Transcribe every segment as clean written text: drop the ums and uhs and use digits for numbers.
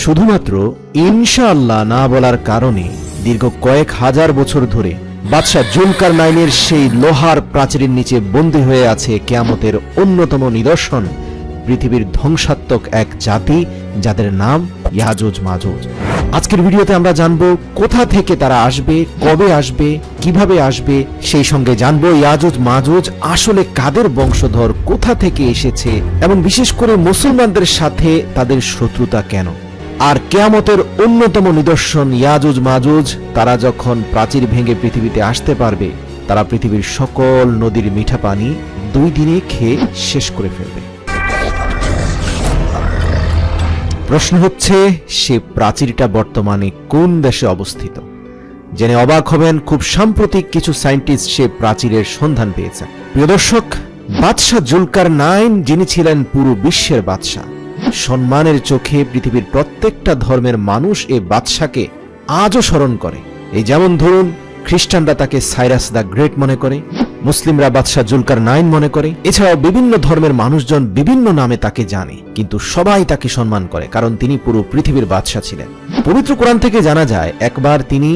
শুধুমাত্র ইনশাআল্লাহ না বলার কারণে দীর্ঘ কয়েক হাজার বছর ধরে বাদশাহ জুলকারনাইনের সেই লোহার প্রাচীরের নিচে বন্দী হয়ে আছে কিয়ামতের অন্যতম নিদর্শন, পৃথিবীর ধ্বংসাত্মক এক জাতি যাদের নাম ইয়াজুজ মাজুজ। আজকের ভিডিওতে আমরা জানব কোথা থেকে তারা আসবে, কবে আসবে, কিভাবে আসবে, সেই সঙ্গে জানব ইয়াজুজ মাজুজ আসলে কাদের বংশধর, কোথা থেকে এসেছে এবং বিশেষ করে মুসলমানদের সাথে তাদের শত্রুতা কেন। আর কিয়ামতের অন্যতম নিদর্শন ইয়াজুজ মাজুজ, তারা যখন প্রাচীর ভেঙে পৃথিবীতে আসতে পারবে, তারা পৃথিবীর সকল নদীর মিঠা পানি 2 দিনে খেয়ে শেষ করে ফেলবে। প্রশ্ন হচ্ছে, সে প্রাচীরটা বর্তমানে কোন দেশে অবস্থিত? জেনে অবাক হবেন, খুব সাম্প্রতিক কিছু সায়েন্টিস্ট সে প্রাচীরের সন্ধান পেয়েছেন। প্রিয় দর্শক, বাদশাহ জুলকারনাইন যিনি ছিলেন পুরো বিশ্বের বাদশাহ, সম্মানের চোখে পৃথিবীর প্রত্যেকটা ধর্মের মানুষ এই বাদশাকে আজও স্মরণ করে। এই যেমন ধরুন, খ্রিস্টানরা তাকে সাইরাস দ্য গ্রেট মনে করে, মুসলিমরা বাদশাহ জুলকারনাইন মনে করে, এছাড়াও বিভিন্ন ধর্মের মানুষজন বিভিন্ন নামে তাকে জানে, কিন্তু সবাই তাকে সম্মান করে কারণ তিনি পুরো পৃথিবীর বাদশাহ ছিলেন। পবিত্র কোরআন থেকে জানা যায়, একবার তিনি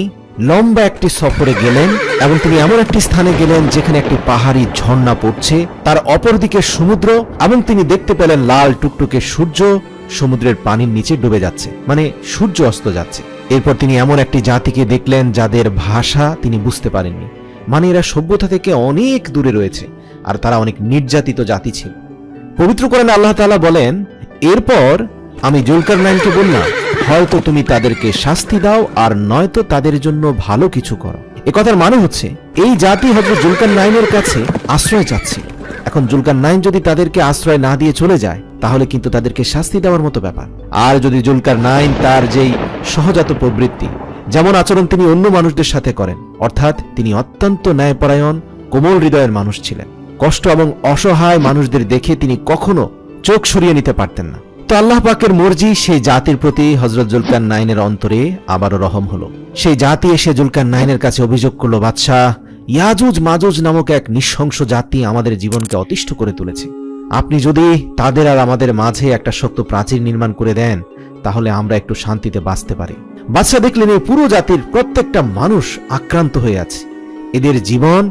লম্বা একটি সফরে গেলেন এবং তিনি এমন একটি স্থানে গেলেন যেখানে একটি পাহাড়ি ঝর্ণা পড়ছে, তার অপরদিকে সমুদ্র, এবং তিনি দেখতে পেলেন লাল টুকটুকে সূর্য সমুদ্রের পানির নিচে ডুবে যাচ্ছে, মানে সূর্য অস্ত যাচ্ছে। এরপর তিনি এমন একটি জাতিকে দেখলেন যাদের ভাষা তিনি বুঝতে পারেননি, মানে এরা সভ্যতা থেকে অনেক দূরে রয়েছে আর তারা অনেক নির্যাতিত জাতি ছিল। পবিত্র কোরআনে আল্লাহ তাআলা বলেন, এরপর আমি জুলকারনাইনকে বললাম, হয়তো তুমি তাদেরকে শাস্তি দাও আর নয়তো তাদের জন্য ভালো কিছু করো। এ কথার মানে হচ্ছে, এই জাতি হযরত জুলকারনাইনের কাছে আশ্রয় চাচ্ছে। এখন জুলকারনাইন যদি তাদেরকে আশ্রয় না দিয়ে চলে যায়, তাহলে কিন্তু তাদেরকে শাস্তি দেওয়ার মতো ব্যাপার। আর যদি জুলকারনাইন তার যেই সহজাত প্রবৃত্তি, যেমন আচরণ তিনি অন্য মানুষদের সাথে করেন, অর্থাৎ তিনি অত্যন্ত ন্যায়পরায়ণ, কোমল হৃদয়ের মানুষ ছিলেন, কষ্ট এবং অসহায় মানুষদের দেখে তিনি কখনো চোখ সরিয়ে নিতে পারতেন না। তো আল্লাহ পাকের মর্জি, সেই জাতির প্রতি হযরত জুলকারনাইনের অন্তরে আবারও রহম হলো। সেই জাতি এসে জুলকারনাইনের কাছে অভিযোগ করলো, বাদশাহ, ইয়াজুজ মাজুজ নামক এক নৃশংস জাতি আমাদের জীবনকে অতিষ্ঠ করে তুলেছে। আপনি যদি তাদের আর আমাদের মাঝে একটা শক্ত প্রাচীর নির্মাণ করে দেন, তাহলে আমরা একটু শান্তিতে বাঁচতে পারি। বাদশাহ দেখলেন এই পুরো জাতির প্রত্যেকটা মানুষ আক্রান্ত হয়ে আছে, এদের জীবন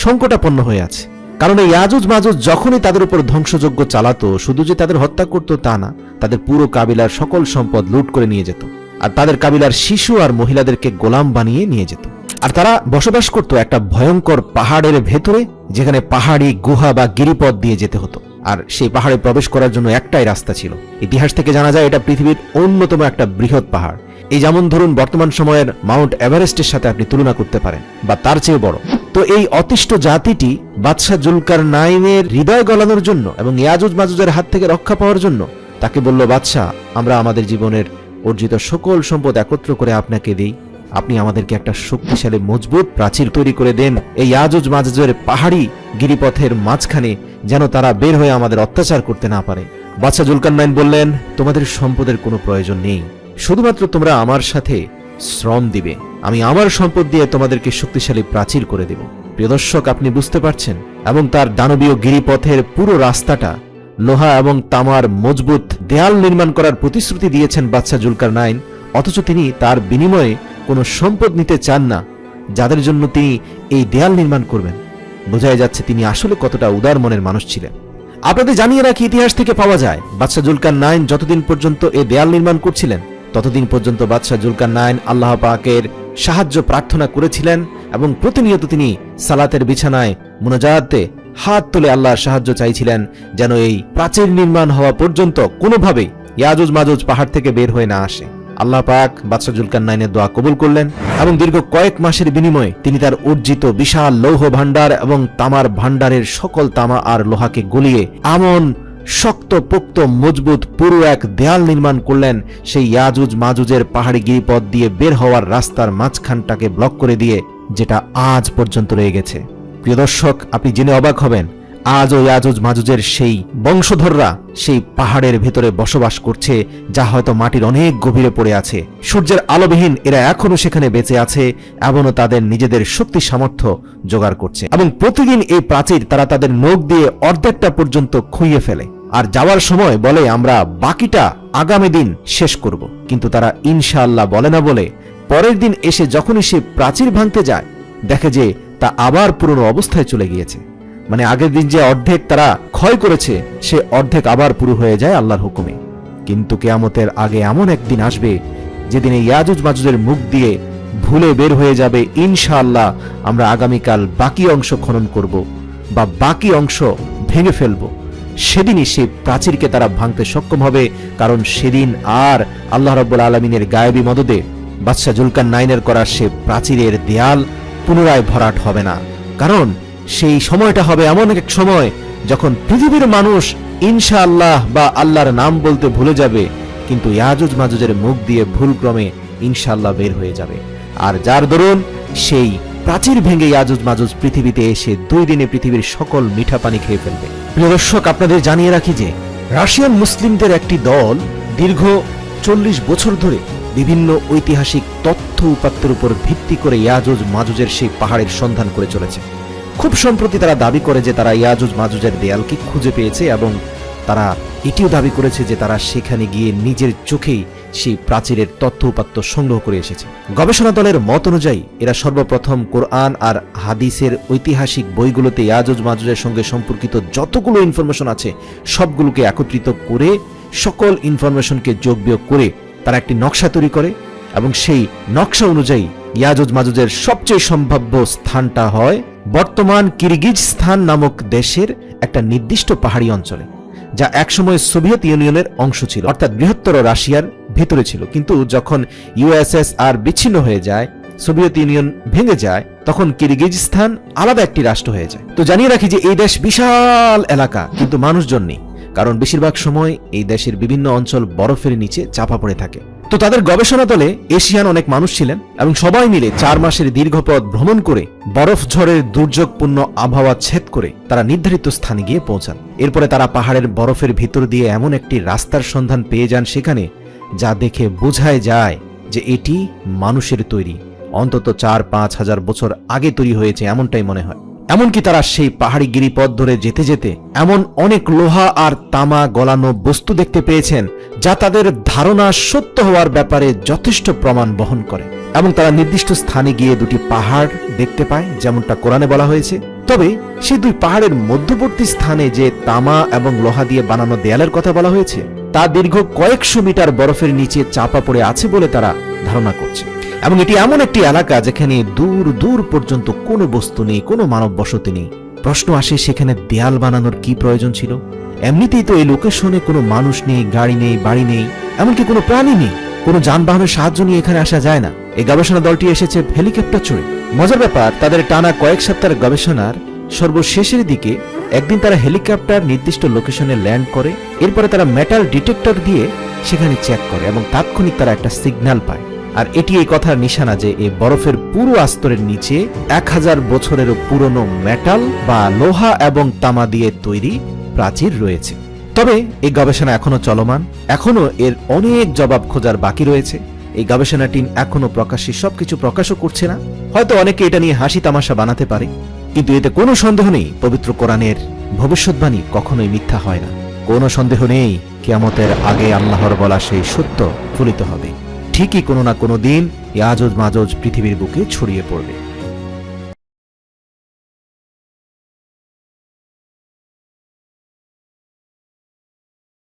সংকটাপন্ন হয়ে আছে। কারণ এই ইয়াজুজ মাজুজ যখনই তাদের উপর ধ্বংসযজ্ঞ চালাতো, শুধু যে তাদের হত্যা করত তা না, তাদের পুরো কাবিলার সকল সম্পদ লুট করে নিয়ে যেত, আর তাদের কাবিলার শিশু আর মহিলাদেরকে গোলাম বানিয়ে নিয়ে যেত। আর তারা বসবাস করত একটা ভয়ঙ্কর পাহাড়ের ভেতরে, যেখানে পাহাড়ি গুহা বা গিরিপথ দিয়ে যেতে হতো। আর সেই পাহাড়ে প্রবেশ করার জন্য একটাই রাস্তা ছিল। ইতিহাস থেকে জানা যায় এটা পৃথিবীর অন্যতম একটা বৃহৎ পাহাড়। এই যেমন ধরুন, বর্তমান সময়ের মাউন্ট এভারেস্টের সাথে আপনি তুলনা করতে পারেন, বা তার চেয়ে বড়। তো এই অতিষ্ঠ জাতিটি বাদশাহ জুলকারনাইনের হৃদয় গলানোর জন্য এবং ইয়াজুজ মাজুজের হাত থেকে রক্ষা পাওয়ার জন্য তাকে বলল, বাদশাহ, আমরা আমাদের জীবনের অর্জিত সকল সম্পদ একত্র করে আপনাকে দেই, আপনি আমাদেরকে একটা শক্তিশালী মজবুত প্রাচীর তৈরি করে দেন এই ইয়াজুজ মাজুজের পাহাড়ি গিরিপথের মাঝখানে, যেন তারা বের হয়ে আমাদের অত্যাচার করতে না পারে। বাদশাহ জুলকারনাইন বললেন, তোমাদের সম্পদের কোনো প্রয়োজন নেই, শুধুমাত্র তোমরা আমার সাথে শ্রম দিবে, আমি আমার সম্পদ দিয়ে তোমাদেরকে শক্তিশালী প্রাচীর করে দেব। প্রিয় দর্শক, আপনি বুঝতে পারছেন, এবং তার দানবীয় গিরিপথের পুরো রাস্তাটা লোহা এবং তামার মজবুত দেয়াল নির্মাণ করার প্রতিশ্রুতি দিয়েছেন বাদশাহ জুলকারনাইন, অথচ তিনি তার বিনিময়ে কোনো সম্পদ নিতে চান না, যাদের জন্য তিনি এই দেয়াল নির্মাণ করবেন। বোঝাই যাচ্ছে তিনি আসলে কতটা উদার মনের মানুষ ছিলেন। আপনাদের জানিয়ে রাখি, ইতিহাস থেকে পাওয়া যায়, বাদশাহ জুলকারনাইন যতদিন পর্যন্ত এই দেয়াল নির্মাণ করছিলেন, ততদিন পর্যন্ত বাদশাহ জুলকারনাইন আল্লাহ পাকের সাহায্য প্রার্থনা করেছিলেন এবং প্রতিনিয়ত তিনি সালাতের বিছানায় মুনাজাতে হাত তুলে আল্লাহর সাহায্য চাইছিলেন, যেন এই প্রাচীর নির্মাণ হওয়া পর্যন্ত কোনোভাবেই ইয়াজুজ মাজুজ পাহাড় থেকে বের হয়ে না আসে। আল্লাহ পাক বাদশাহ জুলকারনাইনের দোয়া কবুল করলেন এবং দীর্ঘ কয়েক মাসের বিনিময়ে তিনি তার অর্জিত বিশাল লৌহ ভাণ্ডার এবং তামার ভাণ্ডারের সকল তামা আর লোহাকে গলিয়ে এমন শক্ত পোক্ত মজবুত পুরো এক দেয়াল নির্মাণ করলেন, সেই ইয়াজুজ মাজুজের পাহাড়ি গিরিপথ দিয়ে বের হওয়ার রাস্তার মাঝখানটাকে ব্লক করে দিয়ে, যেটা আজ পর্যন্ত রয়ে গেছে। প্রিয় দর্শক, আপনি জেনে অবাক হবেন, আজও ইয়াজুজ মাজুজের সেই বংশধররা সেই পাহাড়ের ভেতরে বসবাস করছে, যা হয়তো মাটির অনেক গভীরে পড়ে আছে। সূর্যের আলোবিহীন এরা এখনো সেখানে বেঁচে আছে, এমনও তাদের নিজেদের শক্তি সামর্থ্য জোগাড় করছে, এবং প্রতিদিন এই প্রাচীর তারা তাদের নখ দিয়ে অর্ধেকটা পর্যন্ত খুইয়ে ফেলে, আর যাওয়ার সময় বলে, আমরা বাকিটা আগামী দিন শেষ করব। কিন্তু তারা ইনশাআল্লাহ বলে না বলে পরের দিন এসে যখনই সে প্রাচীর ভাঙতে যায় দেখে যে তা আবার পুরনো অবস্থায় চলে গিয়েছে। মানে আগের দিন যে অর্ধেক তারা ক্ষয় করেছে সে অর্ধেক আবার পুরো হয়ে যায় আল্লাহর হুকুমে। কিন্তু কিয়ামতের আগে এমন একদিন আসবে যেদিনে ইয়াজুজ মাজুজের মুখ দিয়ে ভুলে বের হয়ে যাবে ইনশাআল্লাহ আমরা আগামীকাল বাকি অংশ খনন করব বা বাকি অংশ ভেঙে ফেলব। সেদিনই সেই প্রাচীরকে তারা ভাঙতে সক্ষম হবে, কারণ সেদিন আর আল্লাহ রাব্বুল আলামিনের গায়েবী মদদে বাদশাহ জুলকারনাইনের করা সে প্রাচীরের দেয়াল পুনরায় ভরাট হবে না। কারণ সেই সময়টা হবে এমন এক সময় যখন পৃথিবীর মানুষ ইনশাআল্লাহ বা আল্লাহর নাম বলতে ভুলে যাবে, কিন্তু ইয়াজুজ মাজুজের মুখ দিয়ে ভুলক্রমে ইনশাআল্লাহ বের হয়ে যাবে। আর যার দরুন সেই প্রাচীর ভেঙে ইয়াজুজ মাজুজ পৃথিবীতে এসে 2 দিনে পৃথিবীর সকল মিঠা পানি খেয়ে ফেলবে। প্রিয় দর্শক, আপনাদের জানিয়ে রাখি যে রাশিয়ান মুসলিমদের একটি দল দীর্ঘ 40 বছর ধরে বিভিন্ন ঐতিহাসিক তথ্য উপাত্তের উপর ভিত্তি করে ইয়াজুজ মাজুজের সেই পাহাড়ের সন্ধান করে চলেছে। খুব সম্প্রতি তারা দাবি করে যে তারা ইয়াজুজ মাজুজের দেয়ালকে খুঁজে পেয়েছে এবং তারা এটিও দাবি করেছে যে তারা সেখানে গিয়ে নিজের চোখেই সেই প্রাচীরের তথ্য উপাত্ত সংগ্রহ করে এসেছে। গবেষণা দলের মত অনুযায়ী এরা সর্বপ্রথম কোরআন আর হাদিসের ঐতিহাসিক বইগুলোতে ইয়াজুজ মাজুজের সঙ্গে সম্পর্কিত যতগুলো ইনফরমেশন আছে সবগুলোকে একত্রিত করে সকল ইনফরমেশনকে যোগ বিয়োগ করে তারা একটি নকশা তৈরি করে এবং সেই নকশা অনুযায়ী ইয়াজুজ মাজুজের সবচেয়ে সম্ভাব্য স্থানটা হয় বর্তমান কিরগিজস্তান নামক দেশের একটা নির্দিষ্ট পাহাড়ি অঞ্চলে, যা একসময় সোভিয়েত ইউনিয়নের অংশ ছিল, অর্থাৎ বৃহত্তর রাশিয়ার ভেতরে ছিল। কিন্তু যখন ইউএসএসআর বিচ্ছিন্ন হয়ে যায়, সোভিয়েত ইউনিয়ন ভেঙে যায়, তখন কিরগিজস্তান আলাদা একটি রাষ্ট্র হয়ে যায়। তো জানিয়ে রাখি যে এই দেশ বিশাল এলাকা, কিন্তু মানুষজন নেই, কারণ বেশিরভাগ সময় এই দেশের বিভিন্ন অঞ্চল বরফের নিচে চাপা পড়ে থাকে। তো তাদের গবেষণা দলে এশিয়ান অনেক মানুষ ছিলেন এবং সবাই মিলে 4 মাসের দীর্ঘ পথ ভ্রমণ করে বরফ ঝড়ের দুর্যোগপূর্ণ আবহাওয়া ছেদ করে তারা নির্ধারিত স্থানে গিয়ে পৌঁছান। এরপরে তারা পাহাড়ের বরফের ভিতর দিয়ে এমন একটি রাস্তার সন্ধান পেয়ে যান সেখানে, যা দেখে বোঝায় যায় যে এটি মানুষের তৈরি, অন্তত 4-5 হাজার বছর আগে তৈরি হয়েছে এমনটাই মনে হয়। এমনকি তারা সেই পাহাড়ি গিরিপথ ধরে যেতে যেতে এমন অনেক লোহা আর তামা গলানো বস্তু দেখতে পেয়েছেন যা তাদের ধারণা সত্য হওয়ার ব্যাপারে যথেষ্ট প্রমাণ বহন করে। এবং তারা নির্দিষ্ট স্থানে গিয়ে 2টি পাহাড় দেখতে পায়, যেমনটা কোরআনে বলা হয়েছে। তবে সেই 2 পাহাড়ের মধ্যবর্তী স্থানে যে তামা এবং লোহা দিয়ে বানানো দেয়ালের কথা বলা হয়েছে তা দীর্ঘ কয়েকশো মিটার বরফের নিচে চাপা পড়ে আছে বলে তারা ধারণা করছে। এবং এটি এমন একটি এলাকা যেখানে দূর দূর পর্যন্ত কোনো বস্তু নেই, কোনো মানব বসতি নেই। প্রশ্ন আসে, সেখানে দেয়াল বানানোর কি প্রয়োজন ছিল? এমনিতেই তো এই লোকেশনে কোনো মানুষ নেই, গাড়ি নেই, বাড়ি নেই, এমনকি কোনো প্রাণী নেই, কোনো যানবাহনের সাহায্য নিয়ে এখানে আসা যায় না। এই গবেষণা দলটি এসেছে হেলিকপ্টার চড়ে। মজার ব্যাপার, তাদের টানা কয়েক সপ্তাহের গবেষণার সর্বশেষের দিকে একদিন তারা হেলিকপ্টার নির্দিষ্ট লোকেশনে ল্যান্ড করে। এরপরে তারা মেটাল ডিটেক্টর দিয়ে সেখানে চেক করে এবং তাৎক্ষণিক তারা একটা সিগন্যাল পায়। আর এটি এই কথার নিশানা যে এই বরফের পুরো আস্তরের নিচে 1000 বছরেরও পুরনো মেটাল বা লোহা এবং তামা দিয়ে তৈরি প্রাচীর রয়েছে। তবে এই গবেষণা এখনো চলমান, এখনো এর অনেক জবাব খোঁজার বাকি রয়েছে। এই গবেষণা টিম এখনো প্রকাশ্যে সবকিছু প্রকাশও করছে না। হয়তো অনেকে এটা নিয়ে হাসি তামাশা বানাতে পারে, কিন্তু এতে কোনো সন্দেহ নেই পবিত্র কোরআনের ভবিষ্যৎবাণী কখনোই মিথ্যা হয় না। কোনো সন্দেহ নেই কিয়ামতের আগে আল্লাহর বলা সেই সত্য ফলিত হবে। ঠিকই কোনো না কোনো দিন ইয়াজুজ মাজুজ পৃথিবীর বুকে ছড়িয়ে পড়বে।